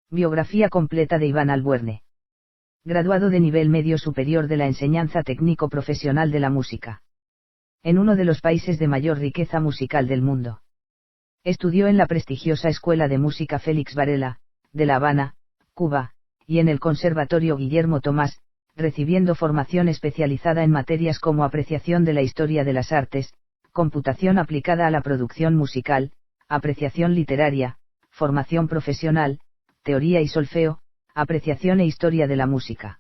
Biografía completa de Iván Albuerne. Graduado de nivel medio superior de la enseñanza técnico-profesional de la música. En uno de los países de mayor riqueza musical del mundo. Estudió en la prestigiosa Escuela de Música Félix Varela, de La Habana, Cuba, y en el Conservatorio Guillermo Tomás, recibiendo formación especializada en materias como apreciación de la historia de las artes, computación aplicada a la producción musical, apreciación literaria, formación profesional, teoría y solfeo, apreciación e historia de la música.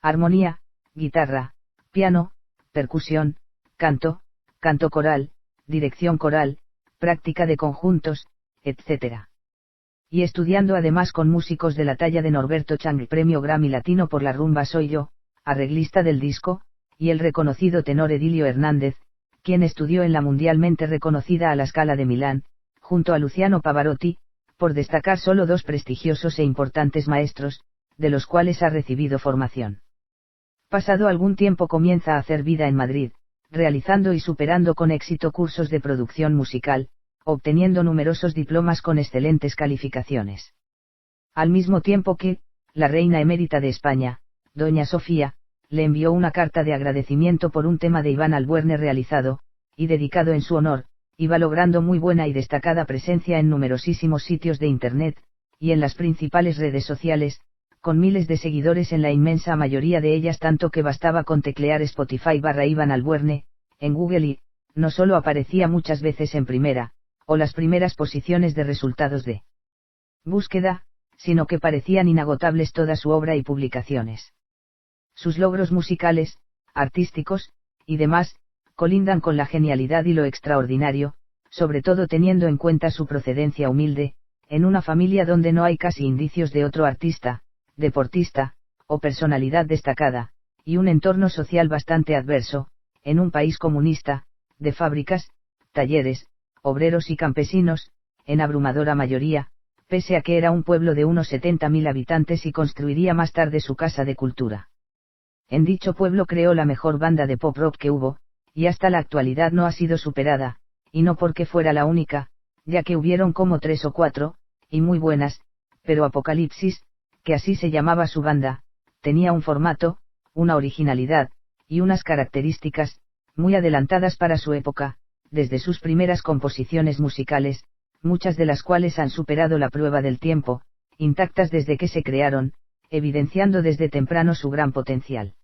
Armonía, guitarra, piano, percusión, canto, canto coral, dirección coral, práctica de conjuntos, etc. Y estudiando además con músicos de la talla de Norberto Chang, premio Grammy Latino por La rumba soy yo, arreglista del disco, y el reconocido tenor Edilio Hernández, quien estudió en la mundialmente reconocida a la Scala de Milán, junto a Luciano Pavarotti, por destacar solo dos prestigiosos e importantes maestros, de los cuales ha recibido formación. Pasado algún tiempo comienza a hacer vida en Madrid, realizando y superando con éxito cursos de producción musical, obteniendo numerosos diplomas con excelentes calificaciones. Al mismo tiempo que, la reina emérita de España, doña Sofía, le envió una carta de agradecimiento por un tema de Iván Albuerne realizado, y dedicado en su honor, iba logrando muy buena y destacada presencia en numerosísimos sitios de Internet, y en las principales redes sociales, con miles de seguidores en la inmensa mayoría de ellas, tanto que bastaba con teclear Spotify/Iván Albuerne, en Google y, no solo aparecía muchas veces en primera, o las primeras posiciones de resultados de búsqueda, sino que parecían inagotables toda su obra y publicaciones. Sus logros musicales, artísticos, y demás, colindan con la genialidad y lo extraordinario, sobre todo teniendo en cuenta su procedencia humilde, en una familia donde no hay casi indicios de otro artista, deportista, o personalidad destacada, y un entorno social bastante adverso, en un país comunista, de fábricas, talleres, obreros y campesinos, en abrumadora mayoría, pese a que era un pueblo de unos 70.000 habitantes y construiría más tarde su casa de cultura. En dicho pueblo creó la mejor banda de pop rock que hubo, y hasta la actualidad no ha sido superada, y no porque fuera la única, ya que hubieron como 3 o 4, y muy buenas, pero Apocalipsis, que así se llamaba su banda, tenía un formato, una originalidad, y unas características, muy adelantadas para su época, desde sus primeras composiciones musicales, muchas de las cuales han superado la prueba del tiempo, intactas desde que se crearon, evidenciando desde temprano su gran potencial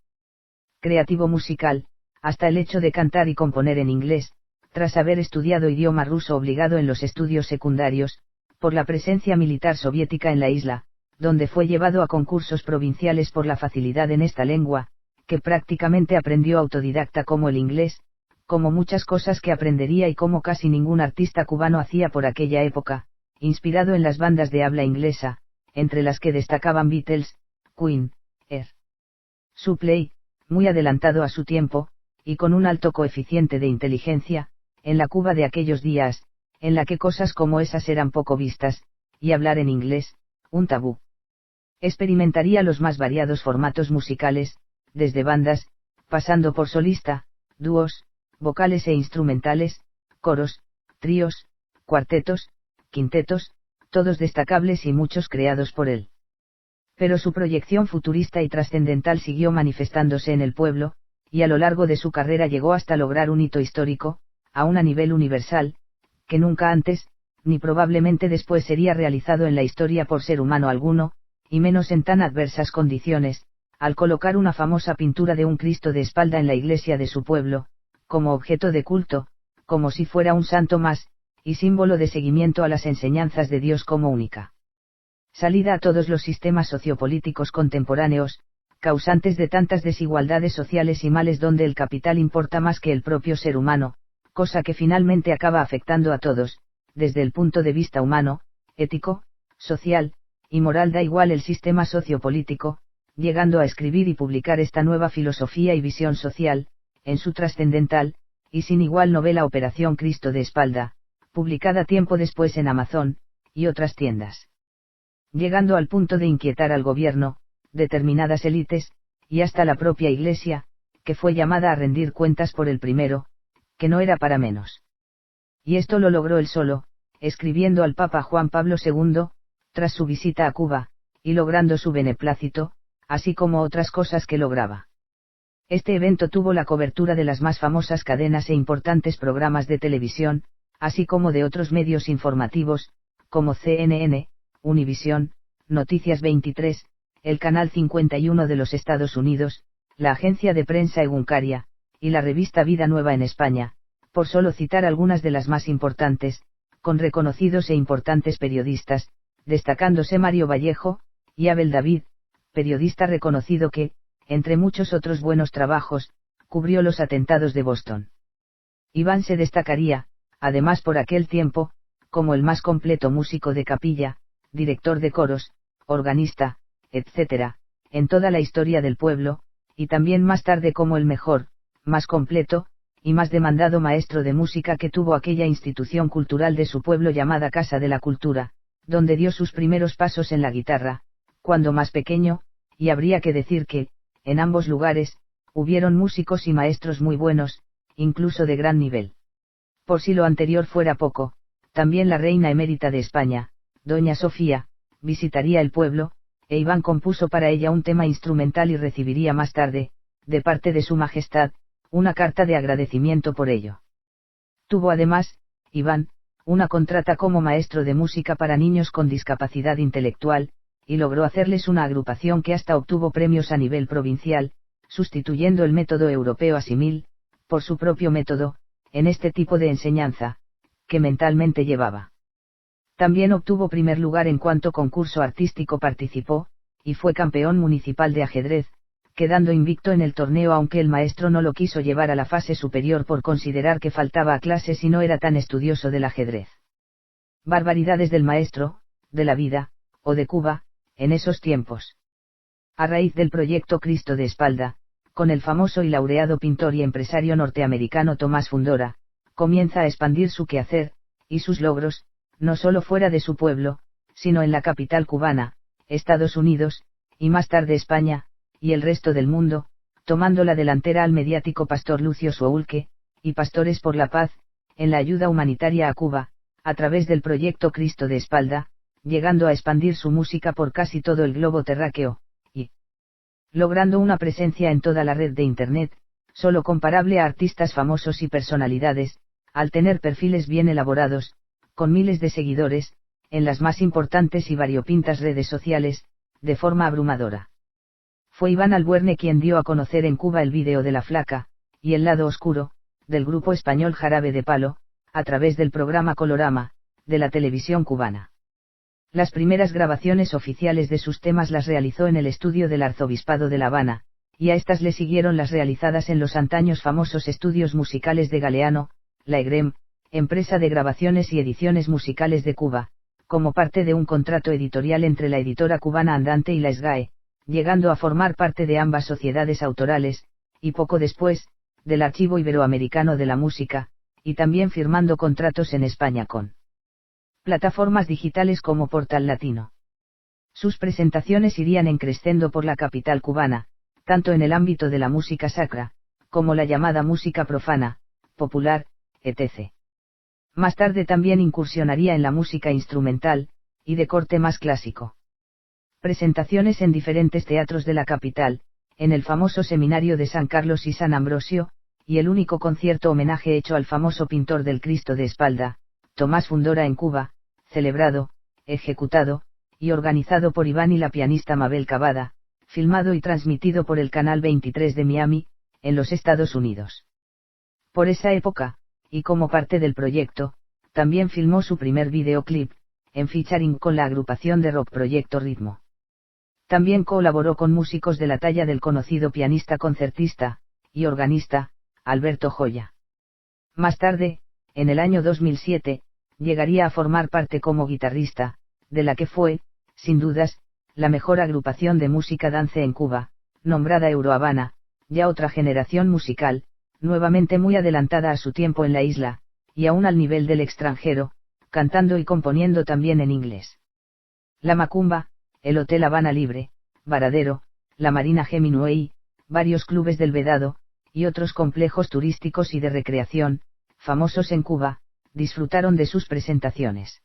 creativo musical, hasta el hecho de cantar y componer en inglés, tras haber estudiado idioma ruso obligado en los estudios secundarios, por la presencia militar soviética en la isla, donde fue llevado a concursos provinciales por la facilidad en esta lengua, que prácticamente aprendió autodidacta como el inglés, como muchas cosas que aprendería y como casi ningún artista cubano hacía por aquella época, inspirado en las bandas de habla inglesa, entre las que destacaban Beatles, Queen, Air Supply, muy adelantado a su tiempo, y con un alto coeficiente de inteligencia, en la Cuba de aquellos días, en la que cosas como esas eran poco vistas, y hablar en inglés, un tabú. Experimentaría los más variados formatos musicales, desde bandas, pasando por solista, dúos, vocales e instrumentales, coros, tríos, cuartetos, quintetos, todos destacables y muchos creados por él. Pero su proyección futurista y trascendental siguió manifestándose en el pueblo, y a lo largo de su carrera llegó hasta lograr un hito histórico, aún a nivel universal, que nunca antes, ni probablemente después sería realizado en la historia por ser humano alguno, y menos en tan adversas condiciones, al colocar una famosa pintura de un Cristo de espalda en la iglesia de su pueblo, como objeto de culto, como si fuera un santo más, y símbolo de seguimiento a las enseñanzas de Dios como única salida a todos los sistemas sociopolíticos contemporáneos, causantes de tantas desigualdades sociales y males donde el capital importa más que el propio ser humano, cosa que finalmente acaba afectando a todos, desde el punto de vista humano, ético, social, y moral da igual el sistema sociopolítico, llegando a escribir y publicar esta nueva filosofía y visión social, en su trascendental, y sin igual novela Operación Cristo de Espalda, publicada tiempo después en Amazon, y otras tiendas. Llegando al punto de inquietar al gobierno, determinadas élites, y hasta la propia Iglesia, que fue llamada a rendir cuentas por el primero, que no era para menos. Y esto lo logró él solo, escribiendo al Papa Juan Pablo II, tras su visita a Cuba, y logrando su beneplácito, así como otras cosas que lograba. Este evento tuvo la cobertura de las más famosas cadenas e importantes programas de televisión, así como de otros medios informativos, como CNN, Univisión, Noticias 23, el Canal 51 de los Estados Unidos, la agencia de prensa Egunkaria, y la revista Vida Nueva en España, por solo citar algunas de las más importantes, con reconocidos e importantes periodistas, destacándose Mario Vallejo, y Abel David, periodista reconocido que, entre muchos otros buenos trabajos, cubrió los atentados de Boston. Iván se destacaría, además por aquel tiempo, como el más completo músico de capilla, director de coros, organista, etc., en toda la historia del pueblo, y también más tarde como el mejor, más completo, y más demandado maestro de música que tuvo aquella institución cultural de su pueblo llamada Casa de la Cultura, donde dio sus primeros pasos en la guitarra, cuando más pequeño, y habría que decir que, en ambos lugares, hubieron músicos y maestros muy buenos, incluso de gran nivel. Por si lo anterior fuera poco, también la reina emérita de España, doña Sofía, visitaría el pueblo, e Iván compuso para ella un tema instrumental y recibiría más tarde, de parte de su majestad, una carta de agradecimiento por ello. Tuvo además, Iván, una contrata como maestro de música para niños con discapacidad intelectual, y logró hacerles una agrupación que hasta obtuvo premios a nivel provincial, sustituyendo el método europeo Asimil, por su propio método, en este tipo de enseñanza, que mentalmente llevaba. También obtuvo primer lugar en cuanto concurso artístico participó, y fue campeón municipal de ajedrez, quedando invicto en el torneo aunque el maestro no lo quiso llevar a la fase superior por considerar que faltaba a clases y no era tan estudioso del ajedrez. Barbaridades del maestro, de la vida, o de Cuba, en esos tiempos. A raíz del proyecto Cristo de Espalda, con el famoso y laureado pintor y empresario norteamericano Tomás Fundora, comienza a expandir su quehacer, y sus logros, no solo fuera de su pueblo, sino en la capital cubana, Estados Unidos, y más tarde España, y el resto del mundo, tomando la delantera al mediático Pastor Lucio Soulke, y Pastores por la Paz, en la ayuda humanitaria a Cuba, a través del proyecto Cristo de Espalda, llegando a expandir su música por casi todo el globo terráqueo, y logrando una presencia en toda la red de Internet, solo comparable a artistas famosos y personalidades, al tener perfiles bien elaborados, con miles de seguidores, en las más importantes y variopintas redes sociales, de forma abrumadora. Fue Iván Albuerne quien dio a conocer en Cuba el vídeo de La Flaca, y El Lado Oscuro, del grupo español Jarabe de Palo, a través del programa Colorama, de la televisión cubana. Las primeras grabaciones oficiales de sus temas las realizó en el estudio del Arzobispado de La Habana, y a estas le siguieron las realizadas en los antaños famosos estudios musicales de Galeano, la EGREM, empresa de grabaciones y ediciones musicales de Cuba, como parte de un contrato editorial entre la editora cubana Andante y la SGAE, llegando a formar parte de ambas sociedades autorales, y poco después, del Archivo Iberoamericano de la Música, y también firmando contratos en España con plataformas digitales como Portal Latino. Sus presentaciones irían encreciendo por la capital cubana, tanto en el ámbito de la música sacra, como la llamada música profana, popular, etc. Más tarde también incursionaría en la música instrumental, y de corte más clásico. Presentaciones en diferentes teatros de la capital, en el famoso Seminario de San Carlos y San Ambrosio, y el único concierto homenaje hecho al famoso pintor del Cristo de Espalda, Tomás Fundora en Cuba, celebrado, ejecutado, y organizado por Iván y la pianista Mabel Cavada, filmado y transmitido por el Canal 23 de Miami, en los Estados Unidos. Por esa época, y como parte del proyecto, también filmó su primer videoclip, en featuring con la agrupación de rock Proyecto Ritmo. También colaboró con músicos de la talla del conocido pianista concertista, y organista, Alberto Joya. Más tarde, en el año 2007, llegaría a formar parte como guitarrista, de la que fue, sin dudas, la mejor agrupación de música dance en Cuba, nombrada Eurohabana, ya otra generación musical, nuevamente muy adelantada a su tiempo en la isla, y aún al nivel del extranjero, cantando y componiendo también en inglés. La Macumba, el Hotel Habana Libre, Varadero, la Marina Hemingway, varios clubes del Vedado, y otros complejos turísticos y de recreación, famosos en Cuba, disfrutaron de sus presentaciones.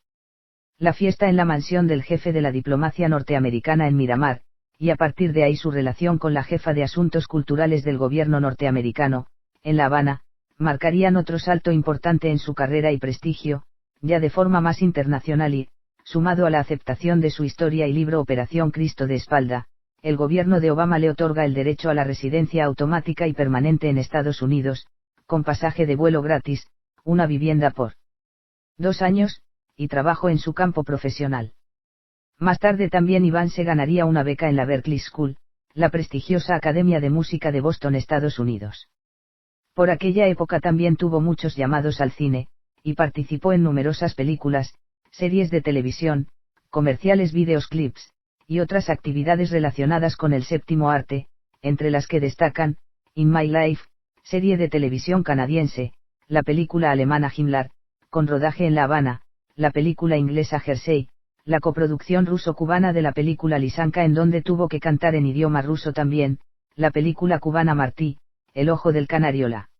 La fiesta en la mansión del jefe de la diplomacia norteamericana en Miramar, y a partir de ahí su relación con la jefa de asuntos culturales del gobierno norteamericano, en La Habana, marcarían otro salto importante en su carrera y prestigio, ya de forma más internacional y, sumado a la aceptación de su historia y libro Operación Cristo de Espalda, el gobierno de Obama le otorga el derecho a la residencia automática y permanente en Estados Unidos, con pasaje de vuelo gratis, una vivienda por 2 años, y trabajo en su campo profesional. Más tarde también Iván se ganaría una beca en la Berklee School, la prestigiosa Academia de Música de Boston, Estados Unidos. Por aquella época también tuvo muchos llamados al cine, y participó en numerosas películas, series de televisión, comerciales, videos, clips, y otras actividades relacionadas con el séptimo arte, entre las que destacan, In My Life, serie de televisión canadiense, la película alemana Himmler, con rodaje en La Habana, la película inglesa Jersey, la coproducción ruso-cubana de la película Lisanka en donde tuvo que cantar en idioma ruso también, la película cubana Martí, El ojo del canario, la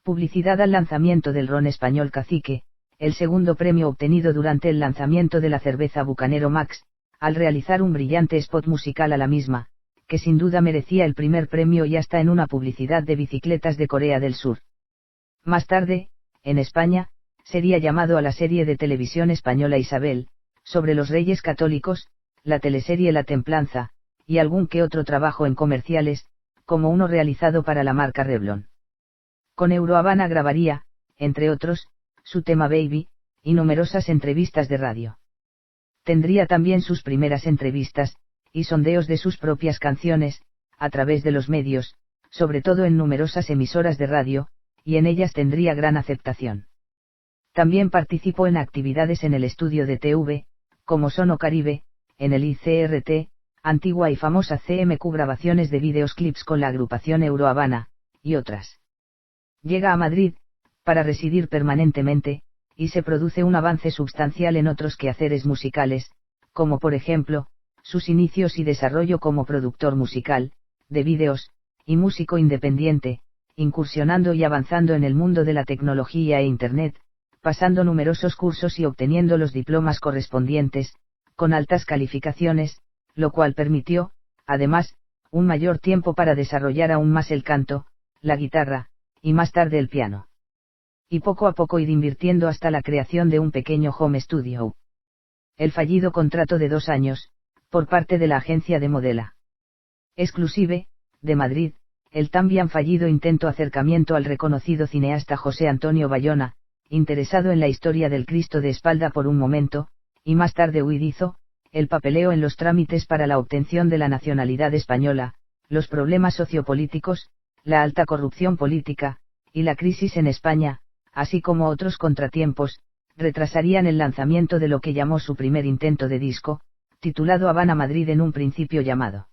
publicidad al lanzamiento del ron español Cacique, el segundo premio obtenido durante el lanzamiento de la cerveza Bucanero Max, al realizar un brillante spot musical a la misma, que sin duda merecía el primer premio, y hasta en una publicidad de bicicletas de Corea del Sur. Más tarde, en España, sería llamado a la serie de televisión española Isabel, sobre los Reyes Católicos, la teleserie La Templanza, y algún que otro trabajo en comerciales, como uno realizado para la marca Revlon. Con Eurohabana grabaría, entre otros, su tema Baby, y numerosas entrevistas de radio. Tendría también sus primeras entrevistas, y sondeos de sus propias canciones, a través de los medios, sobre todo en numerosas emisoras de radio, y en ellas tendría gran aceptación. También participó en actividades en el estudio de TV, como Sono Caribe, en el ICRT, antigua y famosa CMQ, grabaciones de videos clips con la agrupación Eurohabana, y otras. Llega a Madrid, para residir permanentemente, y se produce un avance sustancial en otros quehaceres musicales, como por ejemplo, sus inicios y desarrollo como productor musical, de vídeos, y músico independiente, incursionando y avanzando en el mundo de la tecnología e Internet, pasando numerosos cursos y obteniendo los diplomas correspondientes, con altas calificaciones, lo cual permitió, además, un mayor tiempo para desarrollar aún más el canto, la guitarra, y más tarde el piano. Y poco a poco ir invirtiendo hasta la creación de un pequeño home studio. El fallido contrato de 2 años, por parte de la agencia de Modela Exclusive, de Madrid, el también fallido intento acercamiento al reconocido cineasta José Antonio Bayona, interesado en la historia del Cristo de Espalda por un momento, y más tarde hizo, el papeleo en los trámites para la obtención de la nacionalidad española, los problemas sociopolíticos, la alta corrupción política, y la crisis en España, así como otros contratiempos, retrasarían el lanzamiento de lo que llamó su primer intento de disco, titulado Habana Madrid, en un principio llamado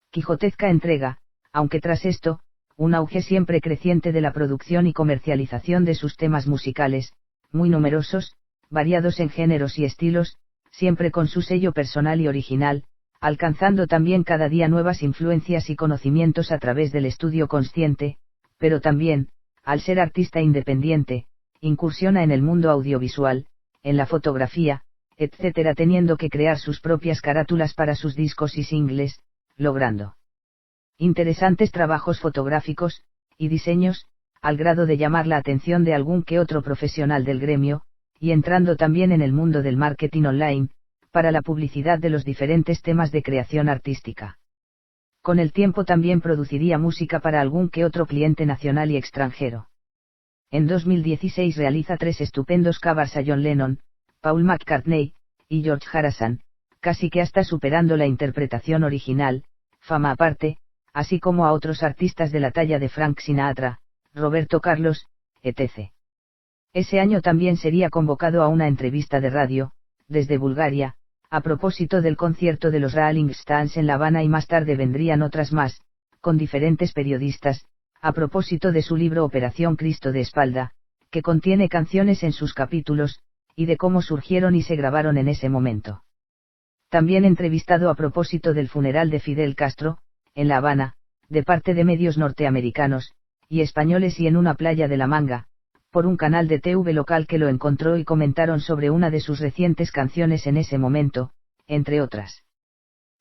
Quijotesca entrega, aunque tras esto, un auge siempre creciente de la producción y comercialización de sus temas musicales, muy numerosos, variados en géneros y estilos, siempre con su sello personal y original, alcanzando también cada día nuevas influencias y conocimientos a través del estudio consciente, pero también, al ser artista independiente, incursiona en el mundo audiovisual, en la fotografía, etc., teniendo que crear sus propias carátulas para sus discos y singles, logrando interesantes trabajos fotográficos, y diseños, al grado de llamar la atención de algún que otro profesional del gremio, y entrando también en el mundo del marketing online, para la publicidad de los diferentes temas de creación artística. Con el tiempo también produciría música para algún que otro cliente nacional y extranjero. En 2016 realiza 3 estupendos covers a John Lennon, Paul McCartney, y George Harrison, casi que hasta superando la interpretación original, fama aparte, así como a otros artistas de la talla de Frank Sinatra, Roberto Carlos, etc. Ese año también sería convocado a una entrevista de radio, desde Bulgaria, a propósito del concierto de los Rolling Stones en La Habana, y más tarde vendrían otras más, con diferentes periodistas, a propósito de su libro Operación Cristo de Espalda, que contiene canciones en sus capítulos, y de cómo surgieron y se grabaron en ese momento. También entrevistado a propósito del funeral de Fidel Castro, en La Habana, de parte de medios norteamericanos y españoles, y en una playa de La Manga, por un canal de TV local que lo encontró y comentaron sobre una de sus recientes canciones en ese momento, entre otras.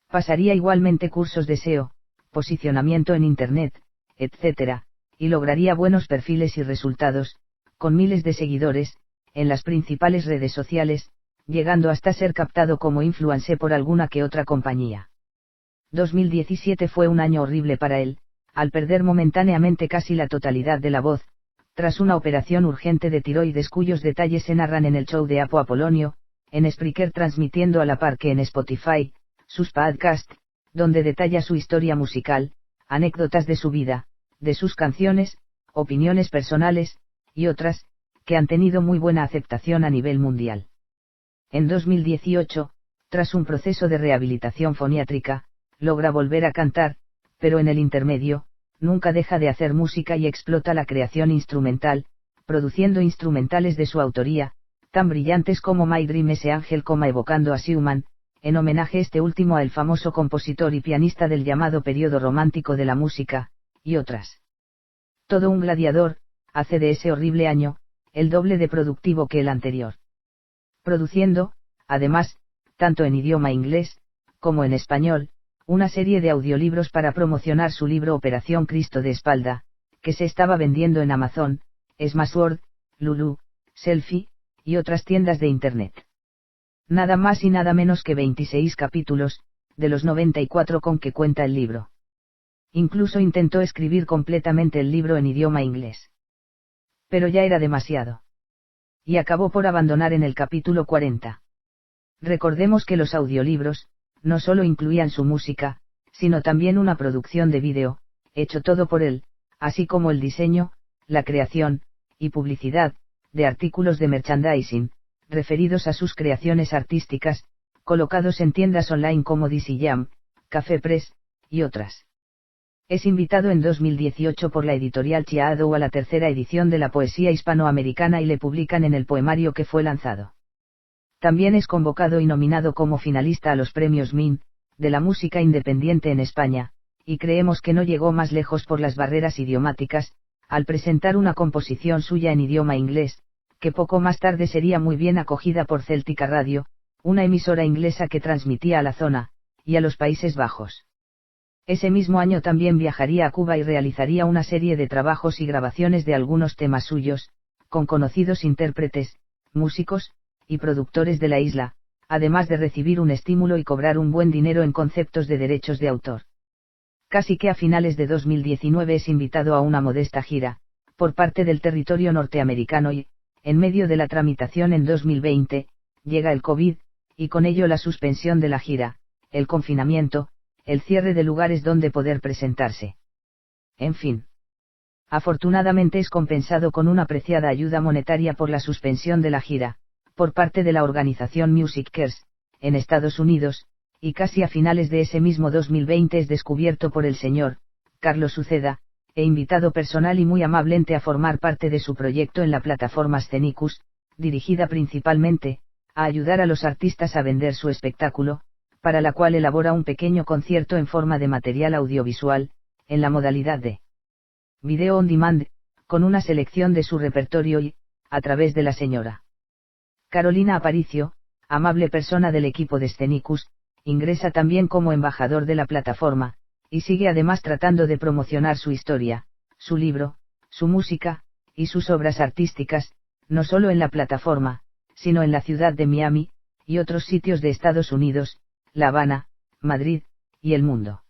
Pasaría igualmente cursos de SEO, posicionamiento en Internet, etc., y lograría buenos perfiles y resultados, con miles de seguidores, en las principales redes sociales, llegando hasta ser captado como influencer por alguna que otra compañía. 2017 fue un año horrible para él, al perder momentáneamente casi la totalidad de la voz, tras una operación urgente de tiroides cuyos detalles se narran en el show de Apo Apolonio, en Spreaker transmitiendo a la par que en Spotify, sus podcasts, donde detalla su historia musical, anécdotas de su vida, de sus canciones, opiniones personales, y otras, que han tenido muy buena aceptación a nivel mundial. En 2018, tras un proceso de rehabilitación foniátrica, logra volver a cantar, pero en el intermedio, nunca deja de hacer música y explota la creación instrumental, produciendo instrumentales de su autoría, tan brillantes como My Dream ese ángel como evocando a Schumann, en homenaje este último al famoso compositor y pianista del llamado periodo romántico de la música, y otras. Todo un gladiador, hace de ese horrible año, el doble de productivo que el anterior. Produciendo, además, tanto en idioma inglés, como en español, una serie de audiolibros para promocionar su libro Operación Cristo de Espalda, que se estaba vendiendo en Amazon, Smashwords, Lulu, Selfie, y otras tiendas de Internet. Nada más y nada menos que 26 capítulos, de los 94 con que cuenta el libro. Incluso intentó escribir completamente el libro en idioma inglés. Pero ya era demasiado. Y acabó por abandonar en el capítulo 40. Recordemos que los audiolibros, no solo incluían su música, sino también una producción de vídeo, hecho todo por él, así como el diseño, la creación, y publicidad, de artículos de merchandising, referidos a sus creaciones artísticas, colocados en tiendas online como DC Jam, Café Press, y otras. Es invitado en 2018 por la editorial Chiado a la tercera edición de la poesía hispanoamericana y le publican en el poemario que fue lanzado. También es convocado y nominado como finalista a los premios MIN, de la música independiente en España, y creemos que no llegó más lejos por las barreras idiomáticas, al presentar una composición suya en idioma inglés, que poco más tarde sería muy bien acogida por Celtica Radio, una emisora inglesa que transmitía a la zona, y a los Países Bajos. Ese mismo año también viajaría a Cuba y realizaría una serie de trabajos y grabaciones de algunos temas suyos, con conocidos intérpretes, músicos, y productores de la isla, además de recibir un estímulo y cobrar un buen dinero en conceptos de derechos de autor. Casi que a finales de 2019 es invitado a una modesta gira, por parte del territorio norteamericano y, en medio de la tramitación en 2020, llega el COVID, y con ello la suspensión de la gira, el confinamiento, el cierre de lugares donde poder presentarse. En fin. Afortunadamente es compensado con una apreciada ayuda monetaria por la suspensión de la gira, por parte de la organización Music Cares, en Estados Unidos, y casi a finales de ese mismo 2020 es descubierto por el señor Carlos Uceda, e invitado personal y muy amablemente a formar parte de su proyecto en la plataforma Scenicus, dirigida principalmente, a ayudar a los artistas a vender su espectáculo, para la cual elabora un pequeño concierto en forma de material audiovisual, en la modalidad de video on demand, con una selección de su repertorio y, a través de la señora Carolina Aparicio, amable persona del equipo de Scenicus, ingresa también como embajador de la plataforma, y sigue además tratando de promocionar su historia, su libro, su música, y sus obras artísticas, no solo en la plataforma, sino en la ciudad de Miami, y otros sitios de Estados Unidos, La Habana, Madrid, y el mundo.